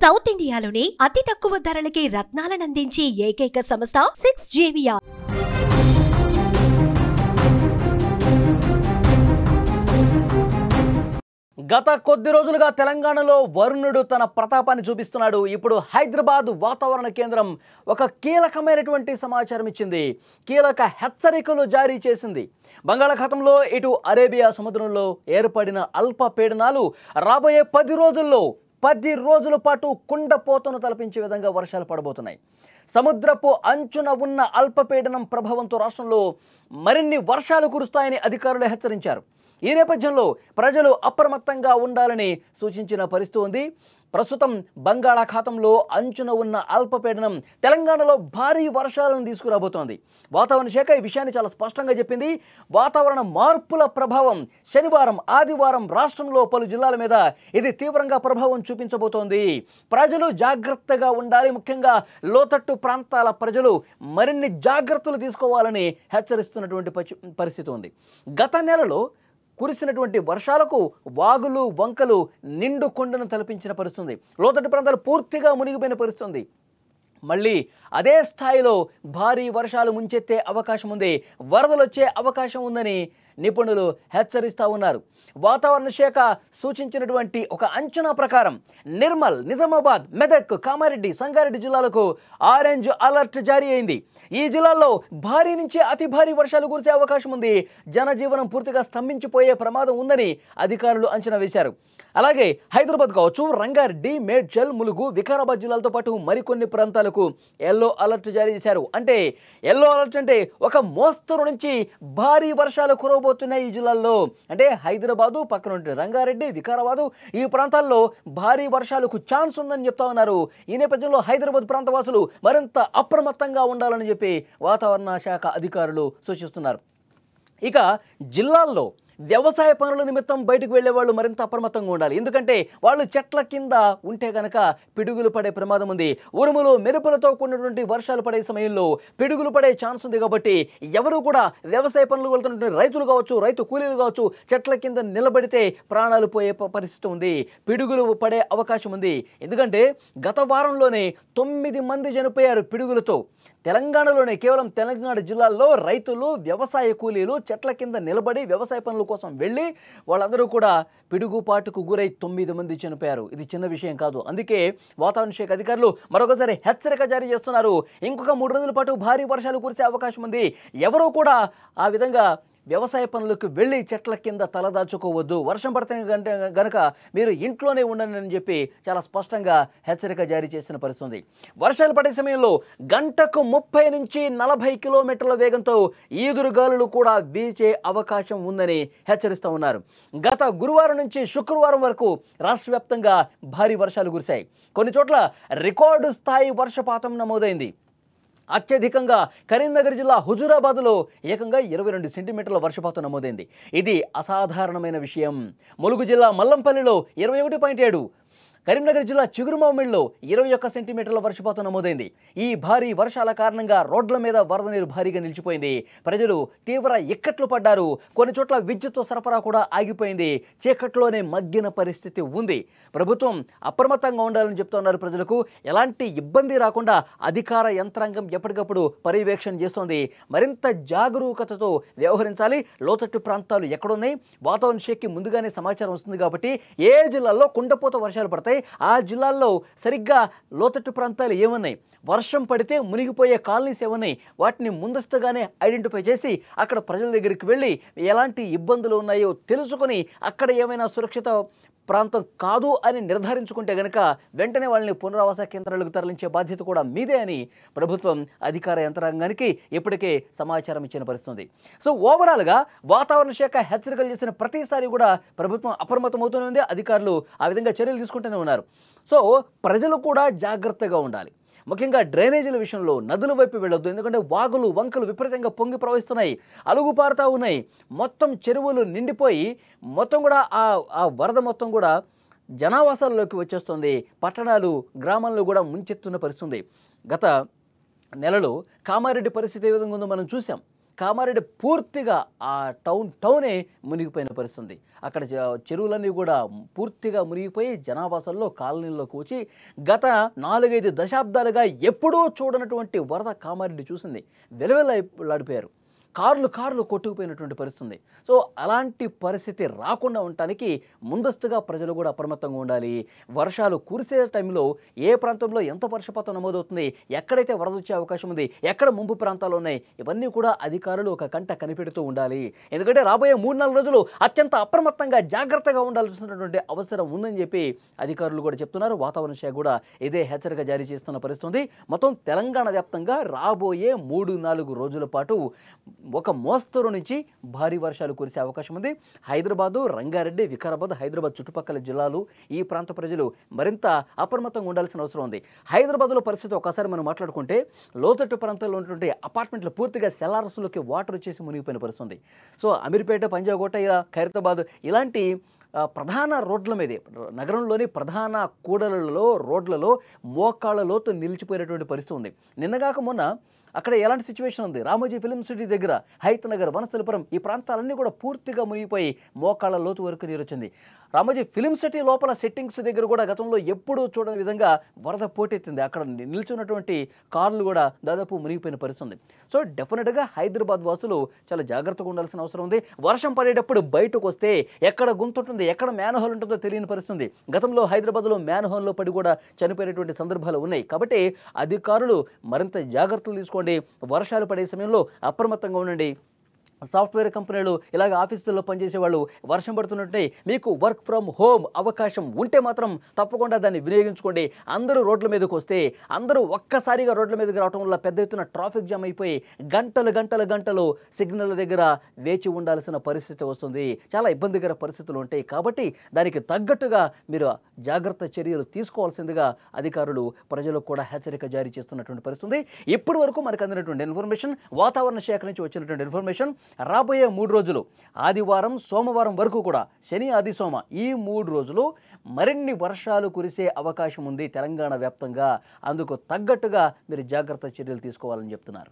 South ఇండియాలోనే అతి తక్కువ ధరలకి రత్నాలను అందించే ఏకైక సంస్థ 6JVR. గత కొద్ది రోజులుగా తెలంగాణలో వరుణుడు తన ప్రతాపాన్ని చూపిస్తున్నాడు. ఇప్పుడు హైదరాబాద్ వాతావరణ కేంద్రం ఒక కీలకమైనటువంటి సమాచారం ఇచ్చింది. కీలక హెచ్చరికలు జారీ చేసింది. బంగాళాఖాతంలో ఇటు అరేబియా సముద్రంలో ఏర్పడిన అల్పపీడనాలు రాబోయే 10 రోజుల పాటు కుండపోతను తలపించే విధంగా వర్షాలు పడబోతున్నాయి. సముద్రపు అంచున ఉన్న అల్పపీడనం ప్రభావంతో రాష్ట్రంలో మరిన్ని వర్షాలు కురుస్తాయని అధికారులు హెచ్చరించారు. ఈ నేపథ్యంలో ప్రజలు అప్రమత్తంగా ఉండాలని సూచించిన పరిస్థితి ఉంది. ప్రస్తుతం బంగాళాఖాతంలో అంచున ఉన్న అల్పపీడనం తెలంగాణలో భారీ వర్షాలను తీసుకురాబోతోంది. వాతావరణ శాఖ ఈ విషయాన్ని చాలా స్పష్టంగా చెప్పింది. వాతావరణ మార్పుల ప్రభావం శనివారం, ఆదివారం రాష్ట్రంలో పలు జిల్లాల మీద ఇది తీవ్రంగా ప్రభావం చూపించబోతోంది. ప్రజలు జాగ్రత్తగా ఉండాలి. ముఖ్యంగా లోతట్టు ప్రాంతాల ప్రజలు మరిన్ని జాగ్రత్తలు తీసుకోవాలని హెచ్చరిస్తున్నటువంటి పరిస్థితి ఉంది. గత నెలలో కురిసినటువంటి వర్షాలకు వాగులు, వంకలు నిండు కొండను తలపించిన పరిస్థితి. లోతట్టు ప్రాంతాలు పూర్తిగా మునిగిపోయిన పరిస్థితి. మళ్ళీ అదే స్థాయిలో భారీ వర్షాలు ముంచెత్తే అవకాశం ఉంది. వరదలు వచ్చే అవకాశం ఉందని నిపుణులు హెచ్చరిస్తూ ఉన్నారు. వాతావరణ శాఖ సూచించినటువంటి ఒక అంచనా ప్రకారం నిర్మల్, నిజామాబాద్, మెదక్, కామారెడ్డి, సంగారెడ్డి జిల్లాలకు ఆరెంజ్ అలర్ట్ జారీ అయింది. ఈ జిల్లాల్లో భారీ నుంచి అతి భారీ వర్షాలు కురిసే అవకాశం ఉంది. జనజీవనం పూర్తిగా స్తంభించిపోయే ప్రమాదం ఉందని అధికారులు అంచనా వేశారు. అలాగే హైదరాబాద్ కావచ్చు, రంగారెడ్డి, మేడ్చల్, ములుగు, వికారాబాద్ జిల్లాలతో పాటు మరికొన్ని ప్రాంతాలకు ఎల్లో అలర్ట్ జారీ చేశారు. అంటే ఎల్లో అలర్ట్ అంటే ఒక మోస్తరు నుంచి భారీ వర్షాలు కురవబోతున్నాయి ఈ జిల్లాల్లో. అంటే హైదరాబాదు పక్కన ఉంటే రంగారెడ్డి, వికారాబాదు ఈ ప్రాంతాల్లో భారీ వర్షాలకు ఛాన్స్ ఉందని చెప్తా ఉన్నారు. ఈ నేపథ్యంలో హైదరాబాద్ ప్రాంతవాసులు మరింత అప్రమత్తంగా ఉండాలని చెప్పి వాతావరణ శాఖ అధికారులు సూచిస్తున్నారు. ఇక జిల్లాల్లో వ్యవసాయ పనుల నిమిత్తం బయటకు వెళ్లే వాళ్ళు మరింత అప్రమత్తంగా ఉండాలి. ఎందుకంటే వాళ్ళు చెట్ల కింద ఉంటే గనక పిడుగులు పడే ప్రమాదం ఉంది. ఉరుములు, మెరుపులతో కూడినటువంటి వర్షాలు పడే సమయంలో పిడుగులు పడే ఛాన్స్ ఉంది. కాబట్టి ఎవరు కూడా వ్యవసాయ పనులు వెళ్తున్నటువంటి రైతులు కావచ్చు, రైతు కూలీలు కావచ్చు, చెట్ల కింద నిలబడితే ప్రాణాలు పోయే పరిస్థితి ఉంది. పిడుగులు పడే అవకాశం ఉంది. ఎందుకంటే గత వారంలోనే 9 మంది చనిపోయారు పిడుగులతో. తెలంగాణలోనే కేవలం తెలంగాణ జిల్లాల్లో రైతులు, వ్యవసాయ కూలీలు చెట్ల కింద నిలబడి వ్యవసాయ పనుల కోసం వెళ్ళి వాళ్ళందరూ కూడా పిడుగుపాటుకు గురై 9 మంది చనిపోయారు. ఇది చిన్న విషయం కాదు. అందుకే వాతావరణ శాఖ అధికారులు మరొకసారి హెచ్చరిక జారీ చేస్తున్నారు. ఇంకొక 3 రోజుల పాటు భారీ వర్షాలు కురిసే అవకాశం ఉంది. ఎవరూ కూడా ఆ విధంగా వ్యవసాయ పనులకు వెళ్ళి చెట్ల కింద తలదాచుకోవద్దు. వర్షం పడితే గనక మీరు ఇంట్లోనే ఉండండి అని చెప్పి చాలా స్పష్టంగా హెచ్చరిక జారీ చేసిన పరిస్థితి. వర్షాలు పడే సమయంలో గంటకు 30 నుంచి 40 కిలోమీటర్ల వేగంతో ఈదురుగాలులు కూడా వీచే అవకాశం ఉందని హెచ్చరిస్తూ ఉన్నారు. గత గురువారం నుంచి శుక్రవారం వరకు రాష్ట్ర వ్యాప్తంగా భారీ వర్షాలు కురిశాయి. కొన్ని చోట్ల రికార్డు స్థాయి వర్షపాతం నమోదైంది. అత్యధికంగా కరీంనగర్ జిల్లా హుజూరాబాద్లో ఏకంగా 22 సెంటీమీటర్ల వర్షపాతం నమోదైంది. ఇది అసాధారణమైన విషయం. ములుగు జిల్లా మల్లంపల్లిలో 21.7, కరీంనగర్ జిల్లా చిగురుమామిడిలో 21 సెంటీమీటర్ల వర్షపాతం నమోదైంది. ఈ భారీ వర్షాల కారణంగా రోడ్ల మీద వరద నీరు భారీగా నిలిచిపోయింది. ప్రజలు తీవ్ర ఇక్కట్లు పడ్డారు. కొన్ని చోట్ల విద్యుత్ సరఫరా కూడా ఆగిపోయింది. చీకట్లోనే మగ్గిన పరిస్థితి ఉంది. ప్రభుత్వం అప్రమత్తంగా ఉండాలని చెప్తున్నారు. ప్రజలకు ఎలాంటి ఇబ్బంది రాకుండా అధికార యంత్రాంగం ఎప్పటికప్పుడు పర్యవేక్షణ చేస్తోంది. మరింత జాగరూకతతో వ్యవహరించాలి. లోతట్టు ప్రాంతాలు ఎక్కడున్నాయి, వాతావరణ శాఖకి ముందుగానే సమాచారం వస్తుంది. కాబట్టి ఏ జిల్లాల్లో కుండపోత వర్షాలు పడతాయి, ఆ జిల్లాల్లో సరిగ్గా లోతట్టు ప్రాంతాలు ఏమున్నాయి, వర్షం పడితే మునిగిపోయే కాలనీస్ ఏమున్నాయి, వాటిని ముందస్తుగానే ఐడెంటిఫై చేసి అక్కడ ప్రజల దగ్గరికి వెళ్ళి ఎలాంటి ఇబ్బందులు ఉన్నాయో తెలుసుకొని అక్కడ ఏమైనా సురక్షిత ప్రాంతం కాదు అని నిర్ధారించుకుంటే గనక వెంటనే వాళ్ళని పునరావాస కేంద్రాలకు తరలించే బాధ్యత కూడా మీదే అని ప్రభుత్వం అధికార యంత్రాంగానికి ఇప్పటికే సమాచారం ఇచ్చిన పరిస్థితి. సో ఓవరాల్గా వాతావరణ శాఖ హెచ్చరికలు చేసిన ప్రతిసారి కూడా ప్రభుత్వం అప్రమత్తమవుతూనే ఉంది. అధికారులు ఆ విధంగా చర్యలు తీసుకుంటూనే ఉన్నారు. సో ప్రజలు కూడా జాగ్రత్తగా ఉండాలి. ముఖ్యంగా డ్రైనేజీల విషయంలో నదుల వైపు వెళ్ళొద్దు. ఎందుకంటే వాగులు, వంకలు విపరీతంగా పొంగి ప్రవహిస్తున్నాయి, అలుగుపారుతూ ఉన్నాయి. మొత్తం చెరువులు నిండిపోయి మొత్తం కూడా ఆ వరద మొత్తం కూడా జనావాసాల్లోకి వచ్చేస్తుంది. పట్టణాలు, గ్రామాల్లో కూడా ముంచెత్తున్న పరిస్థితి. గత నెలలో కామారెడ్డి పరిస్థితి ఏ విధంగా ఉందో మనం చూసాం. కామారెడ్డి పూర్తిగా ఆ టౌనే మునిగిపోయిన పరిస్థితి. అక్కడ చెరువులన్నీ కూడా పూర్తిగా మునిగిపోయి జనావాసాల్లో కాలనీల్లోకి వచ్చి గత 4-5 దశాబ్దాలుగా ఎప్పుడూ చూడనటువంటి వరద కామారెడ్డి చూసింది. వెలవెల్లాడిపోయారు. కార్లు కొట్టుకుపోయినటువంటి పరిస్థితి. సో అలాంటి పరిస్థితి రాకుండా ఉండటానికి ముందస్తుగా ప్రజలు కూడా అప్రమత్తంగా ఉండాలి. వర్షాలు కురిసే టైంలో ఏ ప్రాంతంలో ఎంత వర్షపాతం నమోదవుతుంది, ఎక్కడైతే వరద వచ్చే అవకాశం ఉంది, ఎక్కడ ముంపు ప్రాంతాలు ఉన్నాయి, ఇవన్నీ కూడా అధికారులు ఒక కంట కనిపెడుతూ ఉండాలి. ఎందుకంటే రాబోయే 3-4 రోజులు అత్యంత అప్రమత్తంగా జాగ్రత్తగా ఉండాల్సినటువంటి అవసరం ఉందని చెప్పి అధికారులు కూడా చెప్తున్నారు. వాతావరణ శాఖ కూడా ఇదే హెచ్చరిక జారీ చేస్తున్న పరిస్థితి. మొత్తం తెలంగాణ వ్యాప్తంగా రాబోయే 3-4 రోజుల పాటు ఒక మోస్తరు నుంచి భారీ వర్షాలు కురిసే అవకాశం ఉంది. హైదరాబాదు, రంగారెడ్డి, వికారాబాద్, హైదరాబాద్ చుట్టుపక్కల జిల్లాలు, ఈ ప్రాంత ప్రజలు మరింత అప్రమత్తంగా ఉండాల్సిన అవసరం ఉంది. హైదరాబాద్లో పరిస్థితి ఒకసారి మనం మాట్లాడుకుంటే లోతట్టు ప్రాంతాల్లో ఉన్నటువంటి అపార్ట్మెంట్లు పూర్తిగా సెల్లార్స్లోకి వాటర్ వచ్చేసి మునిగిపోయిన పరిస్థితి. సో అమీర్పేట, పంజాగుట్ట, ఖైరతాబాద్ ఇలాంటి ప్రధాన రోడ్ల మీదే నగరంలోని ప్రధాన కూడలలో రోడ్లలో మోకాళ్ళ లోతు నిలిచిపోయినటువంటి పరిస్థితి ఉంది. నిన్నగాక మొన్న అక్కడ ఎలాంటి సిచ్యువేషన్ ఉంది, రామోజీ ఫిల్మ్ సిటీ దగ్గర, హైత్ నగర్, వనస్థలిపురం ఈ ప్రాంతాలన్నీ కూడా పూర్తిగా మునిగిపోయి మోకాళ్ళ లోతు వరకు నీరు వచ్చింది. రామోజీ ఫిల్మ్ సిటీ లోపల సెట్టింగ్స్ దగ్గర కూడా గతంలో ఎప్పుడూ చూడని విధంగా వరద పోటెత్తింది. అక్కడ నిల్చున్నటువంటి కార్లు కూడా దాదాపు మునిగిపోయిన పరిస్థితి. సో డెఫినెట్గా హైదరాబాద్ వాసులు చాలా జాగ్రత్తగా ఉండాల్సిన అవసరం ఉంది. వర్షం పడేటప్పుడు బయటకు వస్తే ఎక్కడ గుంతుంటుంది, ఎక్కడ మ్యాన్హోల్ ఉంటుందో తెలియని పరిస్థితి. గతంలో హైదరాబాద్లో మ్యాన్హోల్లో పడి కూడా చనిపోయినటువంటి సందర్భాలు ఉన్నాయి. కాబట్టి అధికారులు మరింత జాగ్రత్తలు తీసుకోండి. వర్షాలు పడే సమయంలో అప్రమత్తంగా ఉండండి. సాఫ్ట్వేర్ కంపెనీలు ఇలాగ ఆఫీసుల్లో పనిచేసే వాళ్ళు వర్షం పడుతున్నట్టే మీకు వర్క్ ఫ్రమ్ హోమ్ అవకాశం ఉంటే మాత్రం తప్పకుండా దాన్ని వినియోగించుకోండి. అందరూ రోడ్ల మీదకి వస్తే అందరూ ఒక్కసారిగా రోడ్ల మీదకి రావడం వల్ల పెద్ద ఎత్తున ట్రాఫిక్ జామ్ అయిపోయి గంటలు సిగ్నల్ దగ్గర వేచి ఉండాల్సిన పరిస్థితి వస్తుంది. చాలా ఇబ్బందికర పరిస్థితులు ఉంటాయి. కాబట్టి దానికి తగ్గట్టుగా మీరు జాగ్రత్త చర్యలు తీసుకోవాల్సిందిగా అధికారులు ప్రజలకు కూడా హెచ్చరిక జారీ చేస్తున్నటువంటి పరిస్థితి. ఇప్పటి వరకు మనకు అందినటువంటి ఇన్ఫర్మేషన్, వాతావరణ శాఖ నుంచి వచ్చినటువంటి ఇన్ఫర్మేషన్, రాబోయే 3 రోజులు ఆదివారం, సోమవారం వరకు కూడా, శని, ఆది, సోమ ఈ 3 రోజులు మరిన్ని వర్షాలు కురిసే అవకాశం ఉంది తెలంగాణ వ్యాప్తంగా. అందుకు తగ్గట్టుగా మీరు జాగ్రత్త చర్యలు తీసుకోవాలని చెప్తున్నారు.